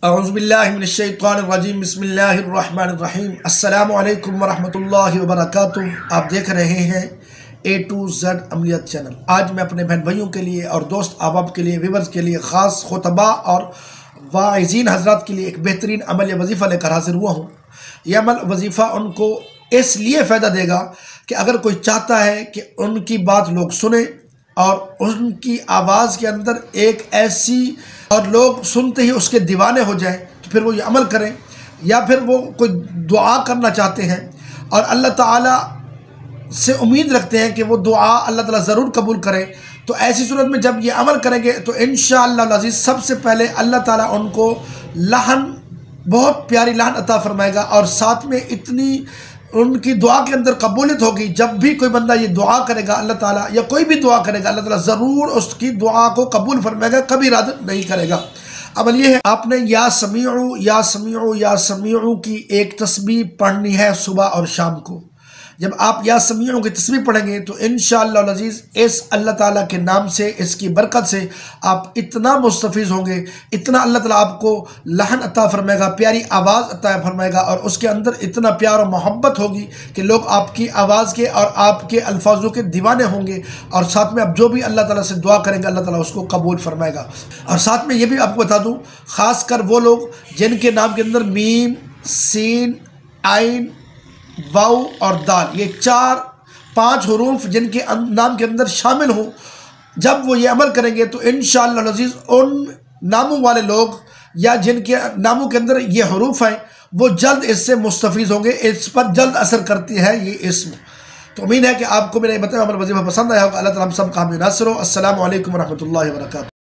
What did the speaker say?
اعوذ باللہ من الشیطان الرجیم بسم اللہ الرحمن الرحیم السلام علیکم ورحمۃ اللہ وبرکاتہ۔ آپ دیکھ رہے ہیں A to Z عملیات چینل۔ آج میں اپنے بہن بھائیوں کے لیے اور دوست احباب کے لیے ویورز کے لیے خاص خطبہ اور واعظین حضرات کے لیے ایک بہترین عمل یا وظیفہ لے کر حاضر ہوا ہوں۔ یہ عمل وظیفہ ان کو اس لیے فائدہ دے گا کہ اگر کوئی چاہتا ہے کہ ان کی بات لوگ سنیں اور ان کی آواز کے اندر ایک ایسی اور لوگ سنتے ہی اس کے دیوانے ہو جائیں تو پھر وہ یہ عمل کریں، یا پھر وہ کوئی دعا کرنا چاہتے ہیں اور اللہ تعالیٰ سے امید رکھتے ہیں کہ وہ دعا اللہ تعالیٰ ضرور قبول کرے، تو ایسی صورت میں جب یہ عمل کریں گے تو انشاءاللہ العزیز سب سے پہلے اللہ تعالیٰ ان کو لہن، بہت پیاری لہن عطا فرمائے گا، اور ساتھ میں اتنی ان کی دعا کے اندر قبولیت ہوگی۔ جب بھی کوئی بندہ یہ دعا کرے گا اللہ تعالیٰ، یا کوئی بھی دعا کرے گا اللہ تعالیٰ ضرور اس کی دعا کو قبول فرمائے گا، کبھی رد نہیں کرے گا۔ عمل یہ ہے، آپ نے یا سمیعو یا سمیعو یا سمیعو کی ایک تسبیح پڑھنی ہے صبح اور شام کو۔ جب آپ یا سمیعو کی تسبیح پڑھیں گے تو انشاءاللہ العزیز اس اللہ تعالیٰ کے نام سے، اس کی برکت سے آپ اتنا مستفیض ہوں گے، اتنا اللہ تعالیٰ آپ کو لہن عطا فرمائے گا، پیاری آواز عطا فرمائے گا، اور اس کے اندر اتنا پیار و محبت ہوگی کہ لوگ آپ کی آواز کے اور آپ کے الفاظوں کے دیوانے ہوں گے، اور ساتھ میں آپ جو بھی اللہ تعالیٰ سے دعا کریں گے اللہ تعالیٰ اس کو قبول فرمائے گا۔ اور ساتھ میں یہ بھی آپ کو بتا دوں، خاص کر وہ لوگ جن کے نام کے اندر میم، سین، عین، واو اور دال، یہ 4-5 حروف جن کے نام کے اندر شامل ہوں، جب وہ یہ عمل کریں گے تو انشاءاللہ العزیز ان ناموں والے لوگ یا جن کے ناموں کے اندر یہ حروف ہیں وہ جلد اس سے مستفیض ہوں گے، اس پر جلد اثر کرتی ہے یہ اسم۔ تو امید ہے کہ آپ کو میرا یہ بتایا عمل وظیفہ پسند آیا ہوگا۔ اللہ تعالیٰ ہم سب کا حامی ناصر ہو۔ السلام علیکم ورحمۃ اللہ وبرکاتہ۔